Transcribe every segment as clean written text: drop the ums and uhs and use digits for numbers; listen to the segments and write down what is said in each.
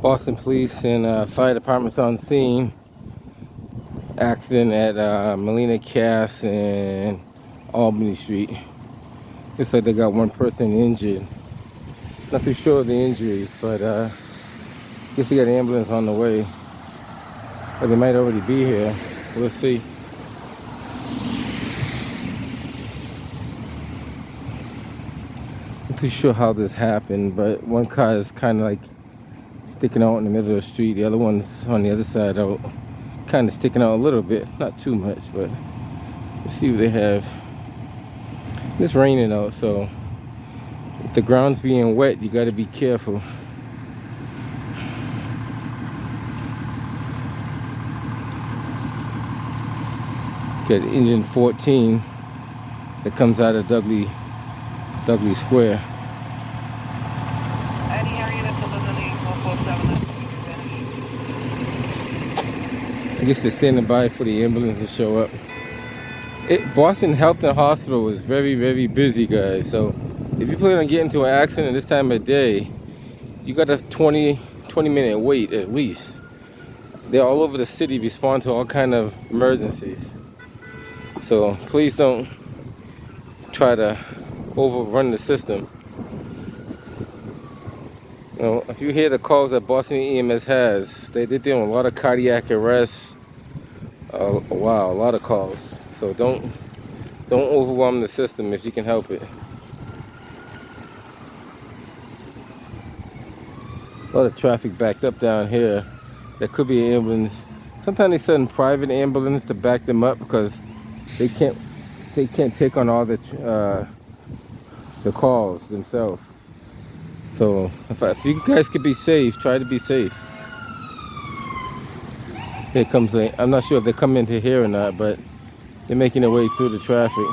Boston Police and fire departments on scene. Accident at Melnea Cass and Albany Street. Looks like they got one person injured. Not too sure of the injuries, but guess they got an ambulance on the way. Or they might already be here. We'll see. Not too sure how this happened, but one car is kind of like sticking out in the middle of the street. The other one's on the other side out, kind of sticking out a little bit, not too much, but let's see what they have. It's raining out, so if the ground's being wet, you got to be careful. Got engine 14 that comes out of Dudley Square. Any area that's eliminating 147. I guess they're standing by for the ambulance to show up. Boston Health and Hospital is very, very busy, guys. So if you plan on getting into an accident this time of day, you got a 20-minute wait at least. They're all over the city, respond to all kind of emergencies. So please don't try to overrun the system. You know, if you hear the calls that Boston EMS has, they're doing a lot of cardiac arrests. Wow, a lot of calls. So don't overwhelm the system if you can help it. A lot of traffic backed up down here. There could be an ambulance. Sometimes they send private ambulance to back them up because they can't take on all the calls themselves. So if you guys could be safe, try to be safe. Here comes I'm not sure if they come into here or not, but they're making their way through the traffic.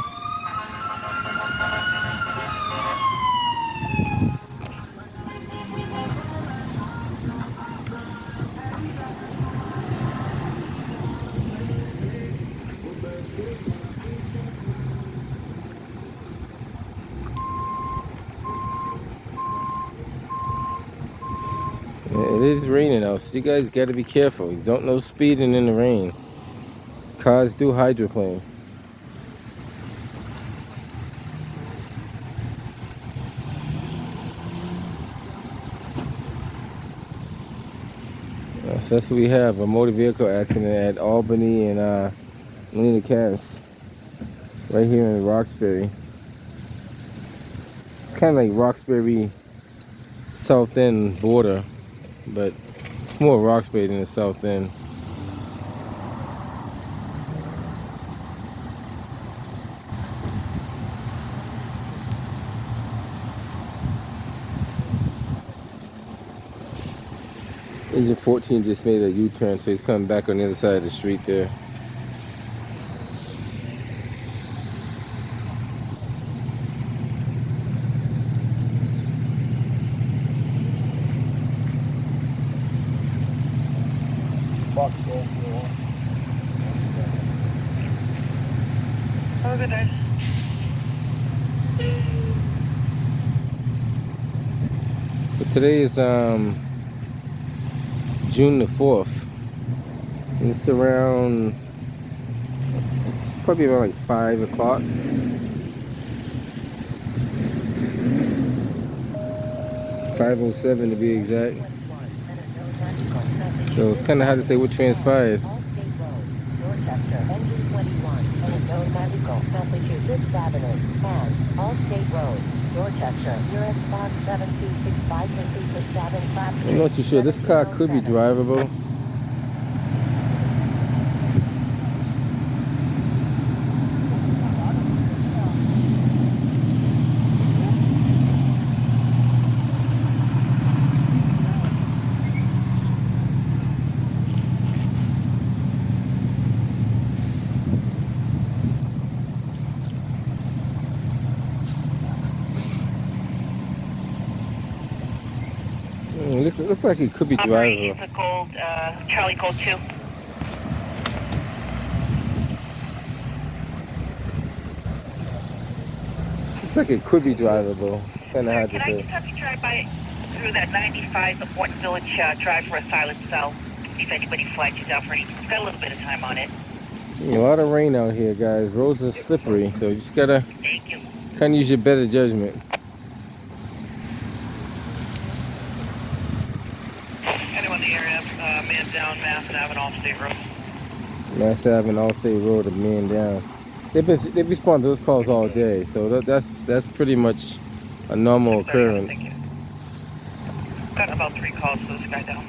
It is raining out, so you guys got to be careful. You don't know speeding in the rain. Cars do hydroplane. So that's what we have, a motor vehicle accident at Albany and Melnea Cass, right here in Roxbury. Kind of like Roxbury South End border, but it's more Roxbury than the South End. Engine 14 just made a U-turn, so he's coming back on the other side of the street there. Have a good day. So today is June the 4th. And it's around, it's probably around like 5 o'clock. 5:07 to be exact. So it's kind of hard to say what transpired. I'm not too sure. This car could be drivable. Looks like it could be drivable. Operations Gold, Charlie Gold 2. Looks like it could be drivable. Kind of hard to Can I say. just have you drive by through that 95 Important Village Drive for a silent cell. See if anybody flags you down for anything. We've got a little bit of time on it. A lot of rain out here, guys. Roads are slippery, so you just gotta Thank you. kind of use your better judgment. Anyone in the area, man down, Mass Avenue, Allstate Road. Mass Ave and Allstate Road are man down. They respond to those calls all day, so that's pretty much a normal occurrence. Thank you. Got about 3 calls for this guy down.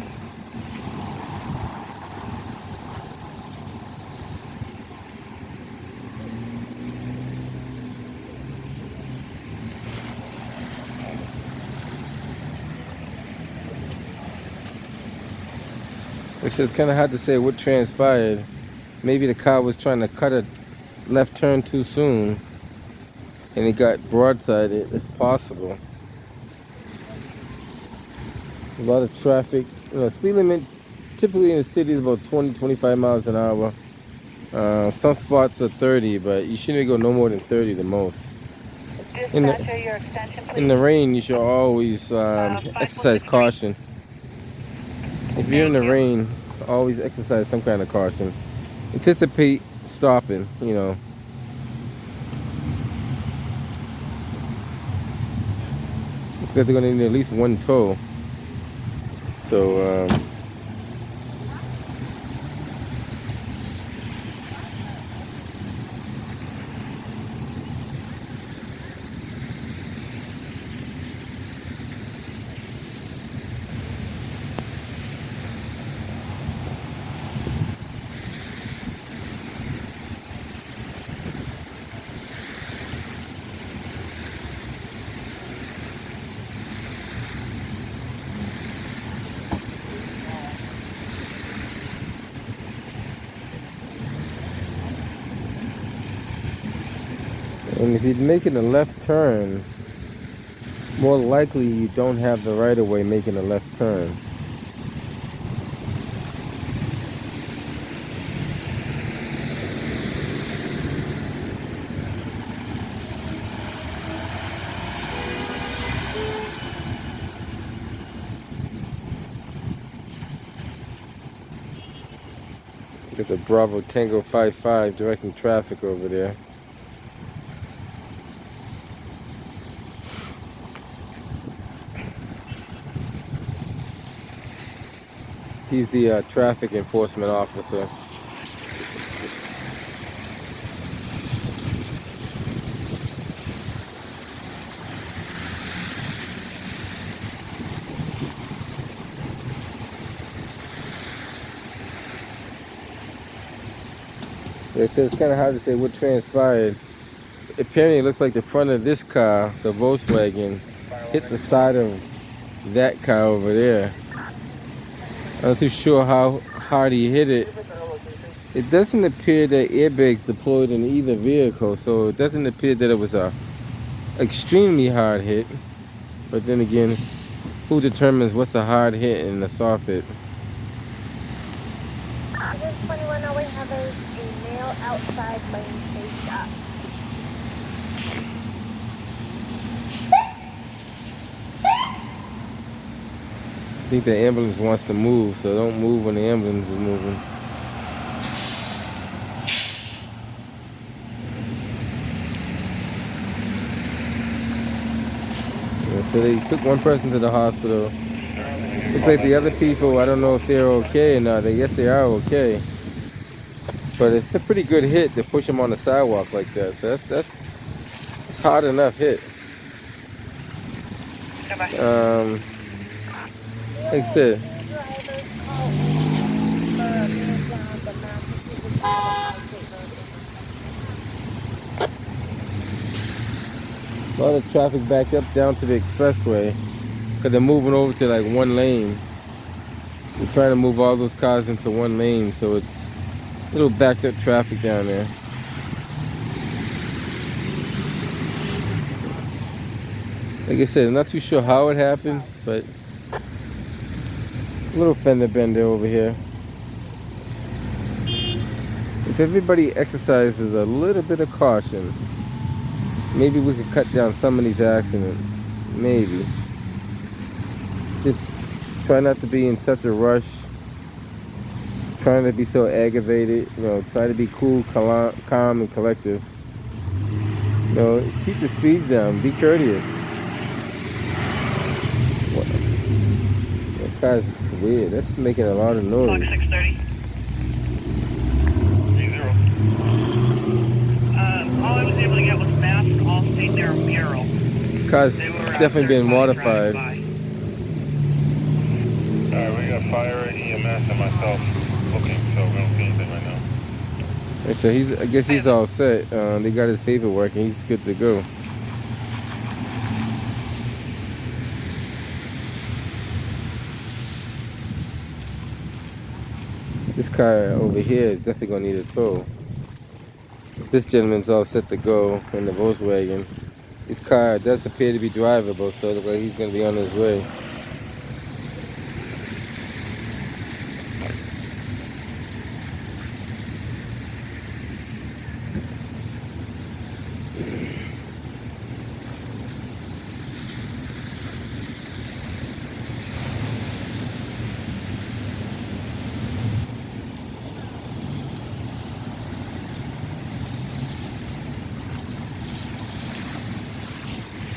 It's kind of hard to say what transpired. Maybe the car was trying to cut a left turn too soon and it got broadsided. It's possible. A lot of traffic. Speed limits typically in the city is about 20-25 miles an hour. Some spots are 30, but you shouldn't go no more than 30 the most. Dispatcher, your extension, please. In the rain, you should always exercise caution. If you're in the rain, always exercise some kind of caution. Anticipate stopping, Because they're going to need at least one tow. So, and if you're making a left turn, more likely you don't have the right of way making a left turn. Look at the Bravo Tango 55 directing traffic over there. He's the traffic enforcement officer. They said it's kind of hard to say what transpired. Apparently it looks like the front of this car, the Volkswagen, hit the side of that car over there. I'm not too sure how hard he hit it. It doesn't appear that airbags deployed in either vehicle, so it doesn't appear that it was a extremely hard hit. But then again, who determines what's a hard hit and a soft hit? This 2108 have a male outside lane face up. I think the ambulance wants to move, so don't move when the ambulance is moving. Yeah, so they took one person to the hospital. Looks like the other people, I don't know if they're okay or not. I guess they are okay. But it's a pretty good hit to push them on the sidewalk like that. So that's hard enough hit. Like I said, a lot of traffic backed up down to the expressway because they're moving over to like one lane. They're trying to move all those cars into one lane, so it's a little backed up traffic down there. Like I said, I'm not too sure how it happened, but a little fender bender over here. If everybody exercises a little bit of caution, maybe we could cut down some of these accidents. Maybe. Just try not to be in such a rush. Trying to be so aggravated. You know, try to be cool, calm, and collective. You know, keep the speeds down. Be courteous. What? That car's weird. That's making a lot of noise. Clock 6:30. 0. All I was able to get was maps and all state their mural. Car's They were definitely been modified. Alright, we got fire, EMS, and myself looking, so we don't see anything right now. And so I guess he's all set. They got his paperwork and he's good to go. This car over here is definitely gonna need a tow. This gentleman's all set to go in the Volkswagen. This car does appear to be drivable, so it looks like he's gonna be on his way.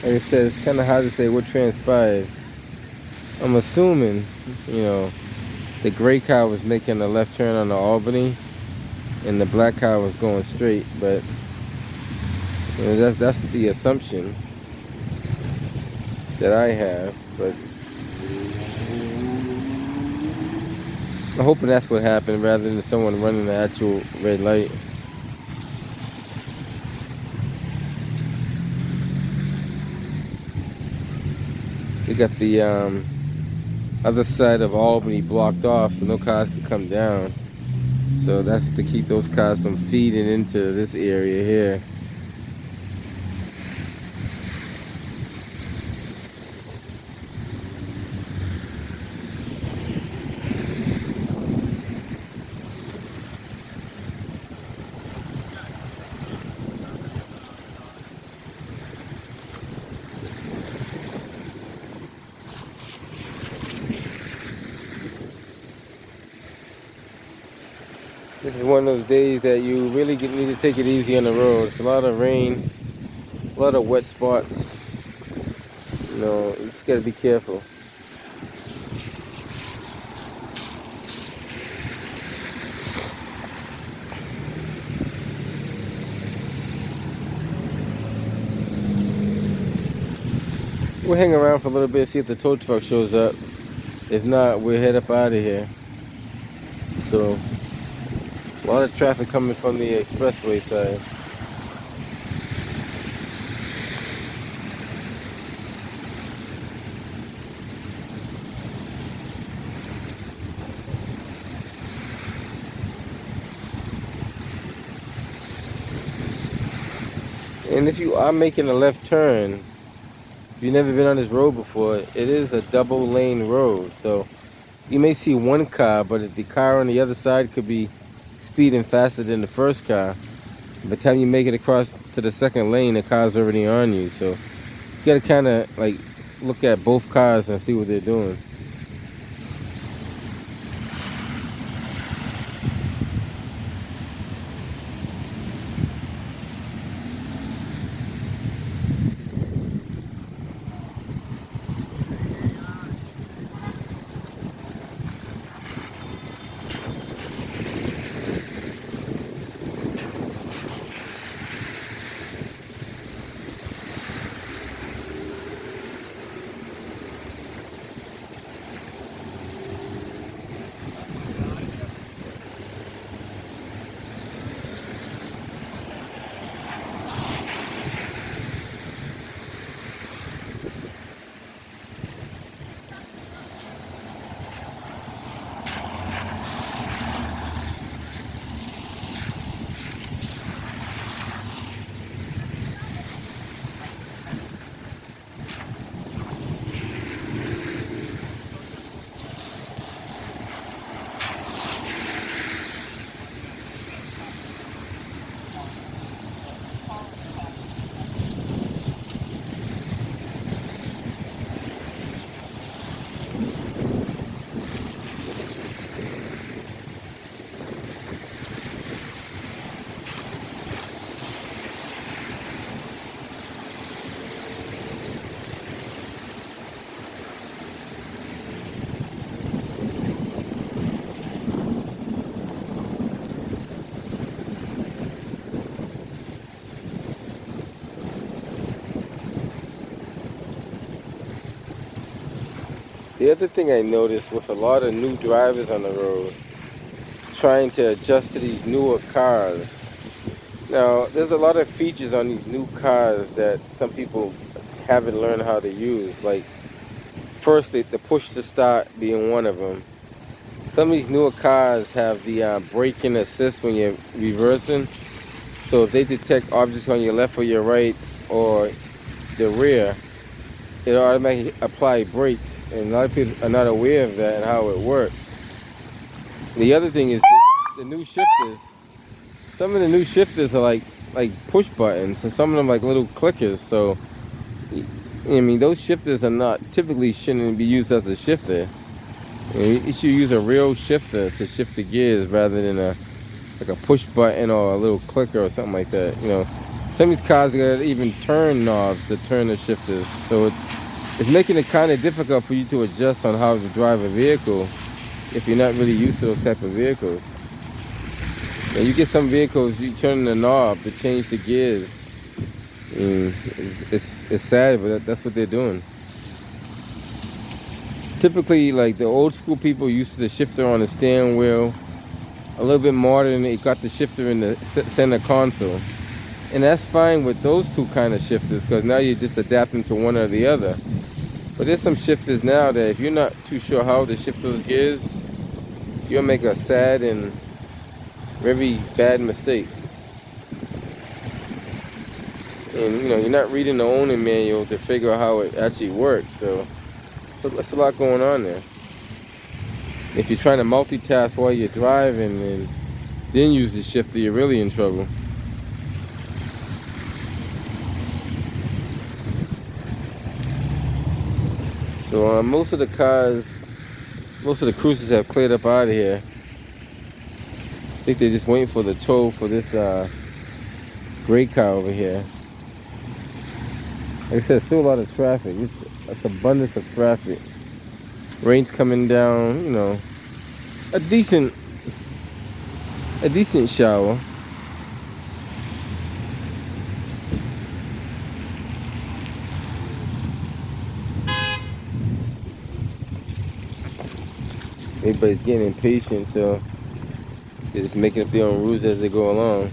Like I said, it's kind of hard to say what transpired. I'm assuming, you know, the gray car was making a left turn on the Albany, and the black car was going straight. But you know, that's the assumption that I have. But I'm hoping that's what happened, rather than someone running the actual red light. They got the other side of Albany blocked off, so no cars can come down. So that's to keep those cars from feeding into this area here. This is one of those days that you really need to take it easy on the road. It's a lot of rain, a lot of wet spots. You know, you just gotta be careful. We'll hang around for a little bit, see if the tow truck shows up. If not, we'll head up out of here. So, a lot of traffic coming from the expressway side. And if you are making a left turn, if you've never been on this road before, it is a double lane road. So you may see one car, but the car on the other side could be speeding faster than the first car. By the time you make it across to the second lane, the car's already on you. So you gotta kind of like look at both cars and see what they're doing. The other thing I noticed with a lot of new drivers on the road trying to adjust to these newer cars. Now, there's a lot of features on these new cars that some people haven't learned how to use. Like, first, the push to start being one of them. Some of these newer cars have the braking assist when you're reversing. So if they detect objects on your left or your right or the rear, it'll automatically apply brakes. And a lot of people are not aware of that and how it works. The other thing is the new shifters. Some of the new shifters are like push buttons, and some of them like little clickers. So, I mean, those shifters are not typically shouldn't be used as a shifter. You should use a real shifter to shift the gears rather than like a push button or a little clicker or something like that. You know, some of these cars got even turn knobs to turn the shifters. So it's making it kind of difficult for you to adjust on how to drive a vehicle if you're not really used to those type of vehicles. And you get some vehicles, you turn the knob to change the gears. And it's sad, but that's what they're doing. Typically, like the old school people used to the shifter on the steering wheel. A little bit modern, it got the shifter in the center console. And that's fine with those two kind of shifters, because now you're just adapting to one or the other. But there's some shifters now that if you're not too sure how to shift those gears, you'll make a sad and very bad mistake. And you know, you're not reading the owner manual to figure out how it actually works. So that's a lot going on there. If you're trying to multitask while you're driving and then use the shifter, you're really in trouble. So most of the cars, most of the cruisers have cleared up out of here. I think they're just waiting for the tow for this gray car over here. Like I said, still a lot of traffic. It's abundance of traffic. Rain's coming down, you know, a decent shower. Everybody's getting impatient, so they're just making up their own rules as they go along.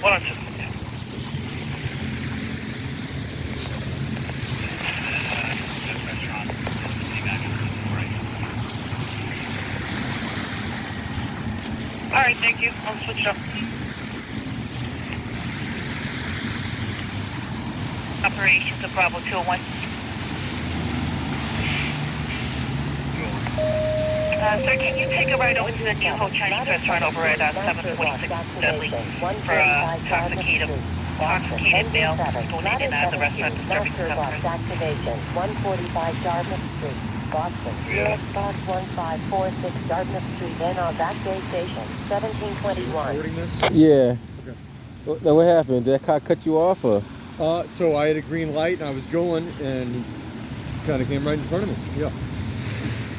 What on Alright, thank you. I'll switch up. Operations of Bravo 201. Sir, can you take a ride over to the New Ho Chinese restaurant over at 726 Dudley for intoxicated male donated at the restaurant disturbing the customers? Activation 145 Dartmouth Street, Boston. Yeah. US box 1546 Dartmouth Street, NR Backgate Station, 1721. Recording this? Yeah. Okay. Now what happened? Did that car cut you off or? So I had a green light and I was going and he kind of came right in front of me. Yeah.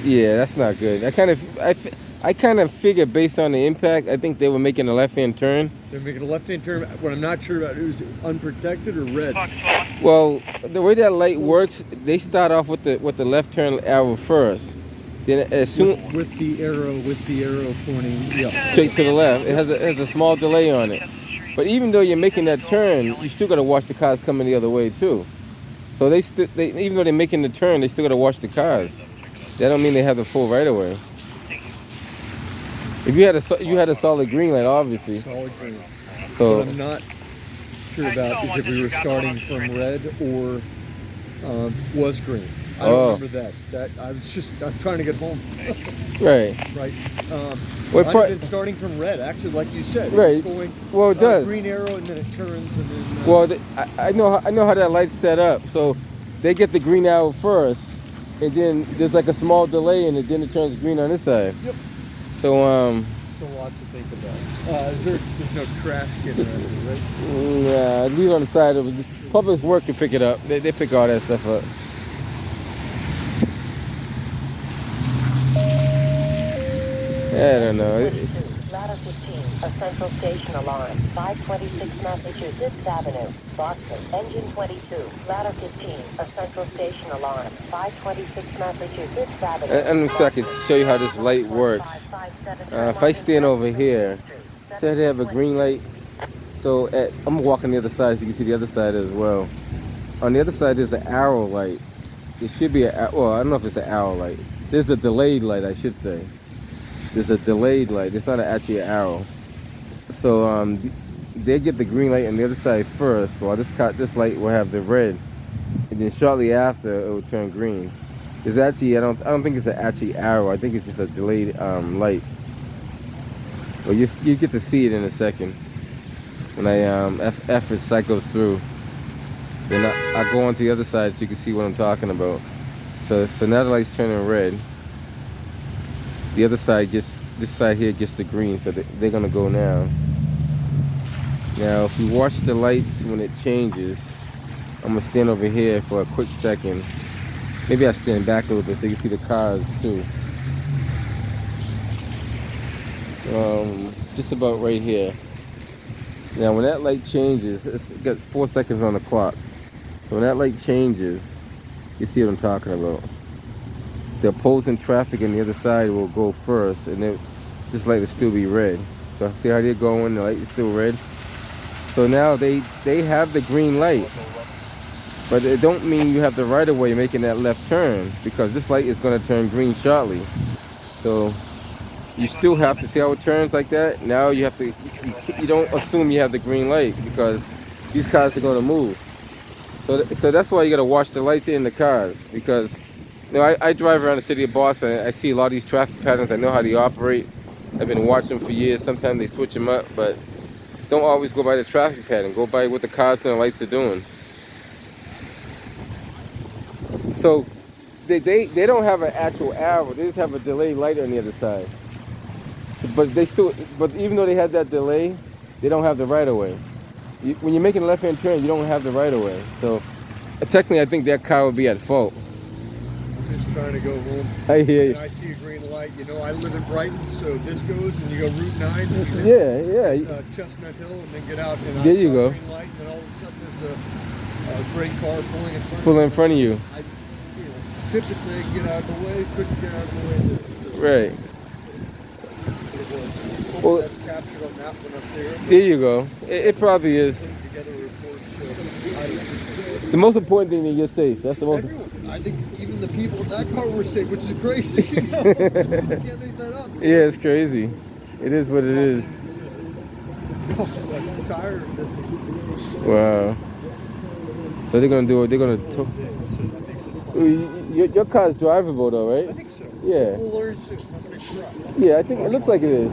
Yeah, that's not good. I kind of figured based on the impact, I think they were making a left-hand turn. They're making a left-hand turn. What I'm not sure about is it unprotected or red. Well, the way that light works, they start off with the left turn arrow first. Then as soon With the arrow pointing. Yeah. to the left, it has a small delay on it. But even though you're making that turn, you still got to watch the cars coming the other way too. So they even though they're making the turn, they still got to watch the cars. That don't mean they have the full right of way. If you had a solid green light, obviously. Solid green. So What I'm not sure about is if we were starting from red or was green. I don't remember that. I'm trying to get home. right. Right. What I've been starting from red, actually, like you said. Right. It's going, Well, it does. Green arrow and then it turns and then. Well, I know how that light's set up. So they get the green arrow first, and then there's like a small delay in it. Then it turns green on this side. Yep. So a lot to think about. There's no trash can around here, right? Yeah, leave it on the side of it. Public Works can pick it up. They pick all that stuff up. I don't know. 22, Ladder 15, a Central Station alarm, 526 Massachusetts Avenue, Boston. Engine 22, Ladder 15, a Central Station alarm, 526 Massachusetts Avenue. And so I can show you how this light works. If I stand over here, say they have a green light. So I'm walking the other side so you can see the other side as well. On the other side there's an arrow light. It should be well, I don't know if it's an arrow light. There's a delayed light, I should say. There's a delayed light. It's not actually an arrow. So they get the green light on the other side first, while this light will have the red, and then shortly after it will turn green. It's actually I don't think it's an actually arrow. I think it's just a delayed light. Well, you get to see it in a second when after it cycles through. Then I go on to the other side so you can see what I'm talking about. So now the light's turning red. The other side this side here gets the green, so they're gonna go now. Now, if you watch the lights when it changes, I'm gonna stand over here for a quick second. Maybe I stand back a little bit so you can see the cars too. Just about right here. Now, when that light changes, it's got 4 seconds on the clock. So when that light changes, you see what I'm talking about. The opposing traffic on the other side will go first, and this light will still be red. So see how they're going, the light is still red. So now they have the green light, but it don't mean you have the right of way making that left turn, because this light is going to turn green shortly. So you still have to see how it turns like that. Now you have to, you don't assume you have the green light, because these cars are going to move. So that's why you got to watch the lights in the cars, because you know, I drive around the city of Boston. I see a lot of these traffic patterns. I know how they operate. I've been watching them for years. Sometimes they switch them up, but don't always go by the traffic pattern. Go by what the cars and the lights are doing. So they don't have an actual arrow. They just have a delayed light on the other side. But even though they had that delay, they don't have the right of way. When you're making a left-hand turn, you don't have the right of way. So technically, I think that car would be at fault. Just trying to go home. I hear you. And I see a green light. You know, I live in Brighton, so this goes, and you go Route 9. And Yeah. Chestnut Hill, and then get out. And There you go. Green light, and then all of a sudden there's a great car pulling in front of you. Pulling in front of you. Typically, I get out of the way. Couldn't get out of the way. Right. Well, that's captured on that one up there. There you go. It probably is. Together reports. The most important thing is you're safe. That's the most. Everyone. I think even the people in that car were safe, which is crazy. You know? You can't make that up. Yeah, it's crazy. It is what it is. I'm tired of this. Wow. So they're gonna do it. They're gonna. Your car's drivable though, right? I think so. Yeah. We'll learn soon. I'm gonna try. Yeah, I think it looks like it is.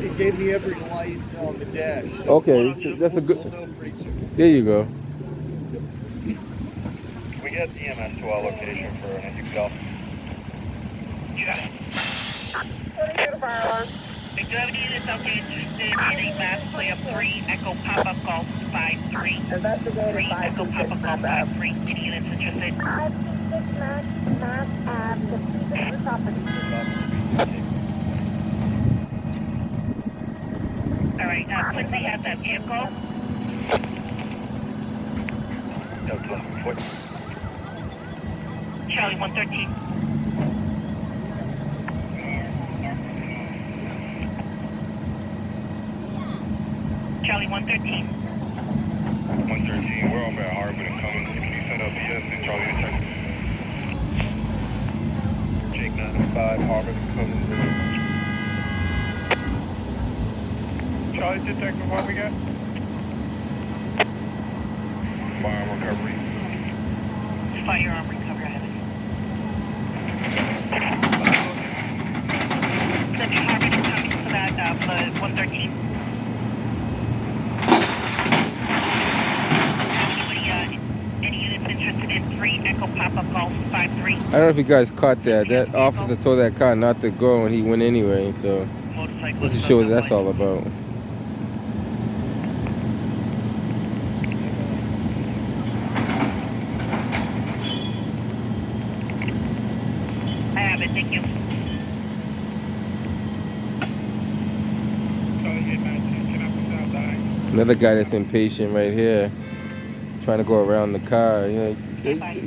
It gave me every light on the dash. So Okay, so that's a good. We'll know pretty soon. There you go. We get EMS to our location for an intel. We do have any units out there interested in a mass play of 3 Echo Papa Golf 53. 3 Echo Papa Golf 53. Any units interested? 526 Mass Ave, the Peterson property. Alright, Quincy has that vehicle. Charlie 113. Charlie 113. 113, we're over at Albany and Cummins. Can you send up ES and Charlie to check? Jake 95, Albany and Cummins. Charlie, detective, what we got? Firearm recovery. Firearm recovery, I have it. Send me Harvard and Cummings for that, for 113. Any units interested in 3 Echo Papa Golf 5 553. I don't know if you guys caught that. That officer told that car not to go and he went anyway, so Motorcyclist. just to show what that's all about. I have it, thank you. Another guy that's impatient right here, trying to go around the car. You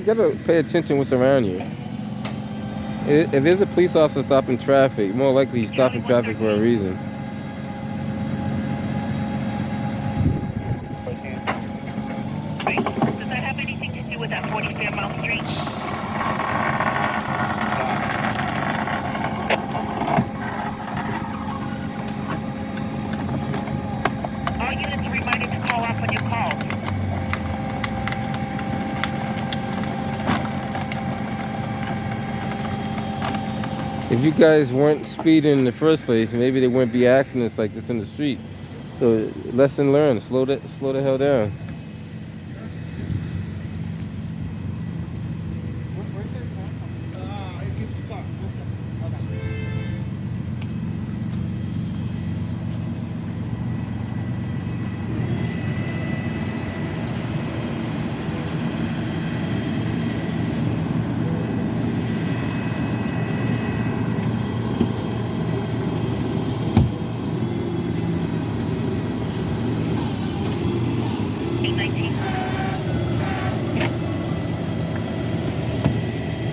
gotta pay attention what's around you. If there's a police officer stopping traffic, more likely he's stopping traffic for a reason. Does that have anything to do with that 40 Fairmount Street? All units are reminded to call off on your calls. If you guys weren't speeding in the first place, maybe there wouldn't be accidents like this in the street. So lesson learned, slow the hell down.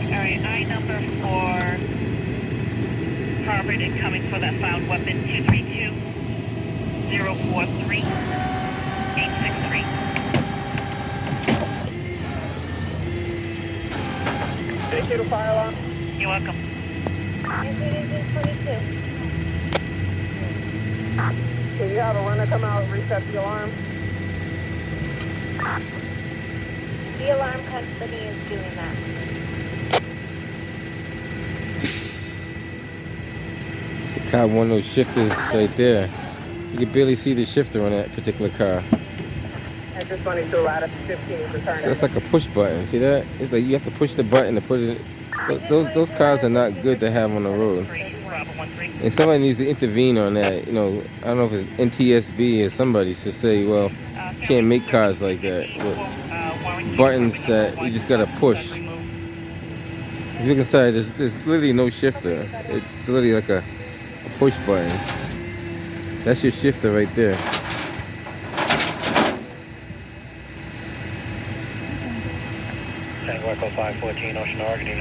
Alright, I number for Harvard incoming for that found weapon 232 043 863. Take you to fire alarm. You're welcome. Engine 22. Can you have a runner come out and reset the alarm? The alarm company is doing that. It's a car, one of those shifters right there. You can barely see the shifter on that particular car. Enter 22 ladder 15 return. So that's like a push button. See that? It's like you have to push the button to put it. Those cars are not good to have on the road. And somebody needs to intervene on that. I don't know if it's NTSB or somebody should say, well, you can't make cars like that with buttons that you just gotta push. If you look inside, there's literally no shifter. It's literally like a push button. That's your shifter right there. Tango Echo 514, Ocean Oregon.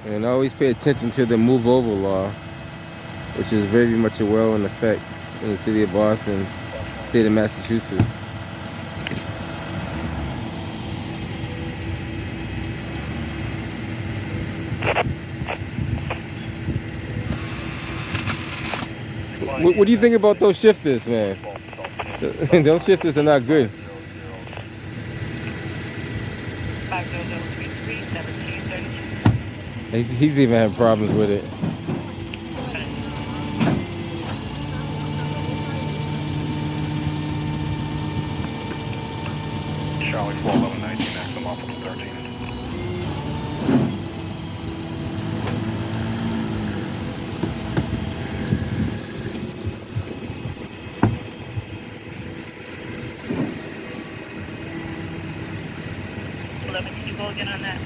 And always pay attention to the move over law, which is very much well in effect in the city of Boston, state of Massachusetts. What do you think about those shifters, man? Those shifters are not good. 50033 He's even had problems with it. Charlie 41119, XM off of 13. Can you go again on that?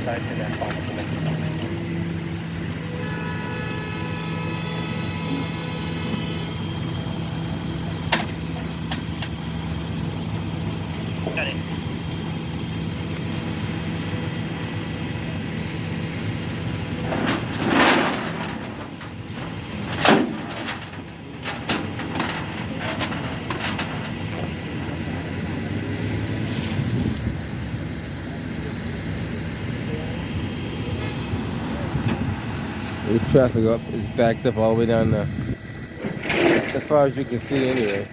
Right to that phone. Got it. This traffic up is backed up all the way down there. As far as you can see anyway.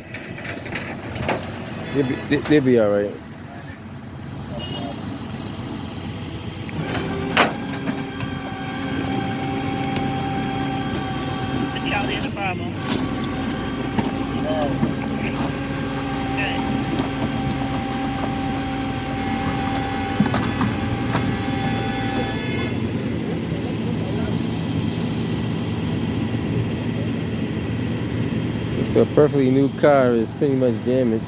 They'll be alright. The Charlie and the Bravo. So a perfectly new car is pretty much damaged.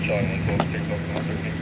Charlie 112, take off 113.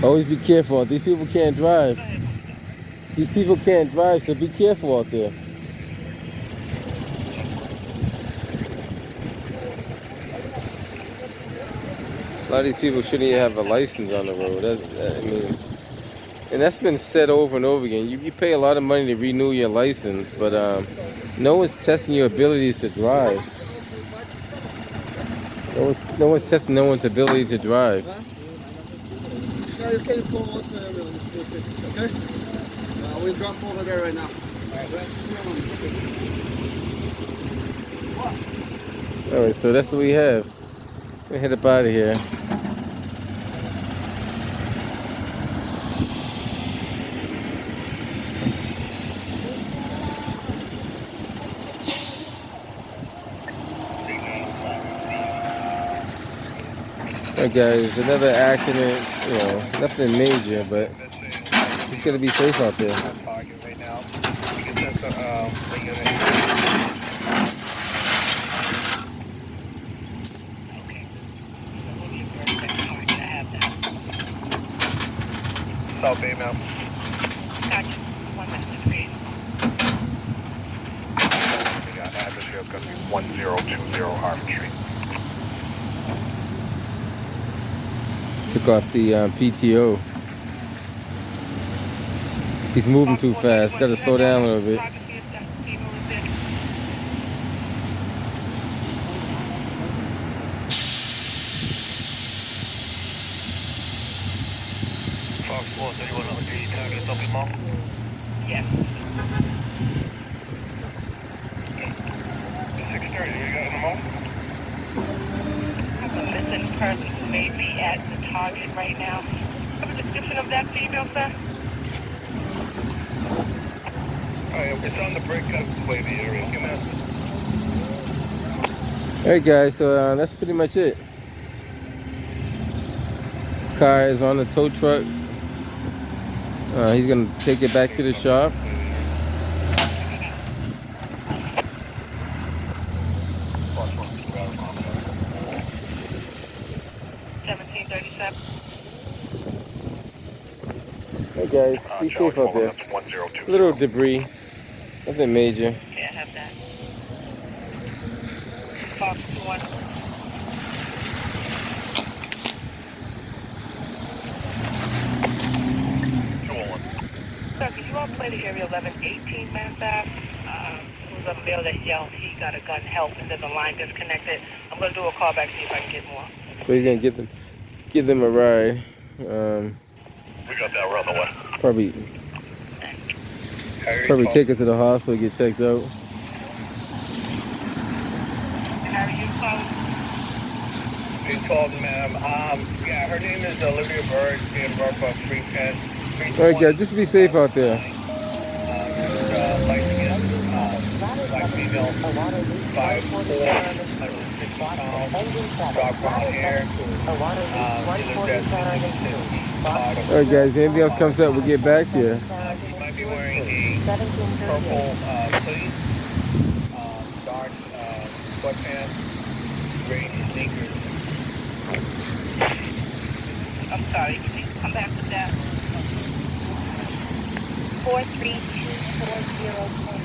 Always be careful. These people can't drive. These people can't drive, so be careful out there. A lot of these people shouldn't even have a license on the road. I mean, and that's been said over and over again. You pay a lot of money to renew your license, but no one's testing your abilities to drive. No one's testing no one's ability to drive. Yeah, you can call us if it's okay. We'll drop over there right now. All right, so that's what we have. We're head up out of here. Alright guys, another accident, you know, nothing major, but you gotta be safe out there. Right now. You can send some, South Bay now. Gotcha. 1 minute, please. We got address here, it's gonna be 1020 Harvard Street. Took off the PTO. He's moving too fast. Gotta slow down a little bit. Fox 431 on the target is up in Mall. Yes. 630, we got in the mall? A missing person who may be at the target right now. Have a description of that female, sir? It's on the breakup play the area. Give me that. Alright guys, so that's pretty much it. Car is on the tow truck. He's gonna take it back to the shop. Hey guys, be safe out there. Little debris, nothing major. Okay, I have that. Fox 1. Sir, could you all play the area 1118 man fast? Who's a male that yelled he got a gun help and then the line disconnected. I'm gonna do a call back, see if I can get more. So he's gonna give them a ride. We got that, we're on the way. Probably take her to the hospital, get checked out. Harry, you called? 812, ma'am. Yeah, her name is Olivia Bird, being brought from 310. Alright guys, just be safe out there. Lights again. female, A water leak, 5'4", 160 pounds, engine 7, dark brown ladder hair. 72. A water leak, She lives at 147 Boston. Alright guys, anything else comes up, we'll get back to you. She might be wearing a purple hoodie, dark sweatpants, gray sneakers. I'm sorry, can you come back with that? 4324010.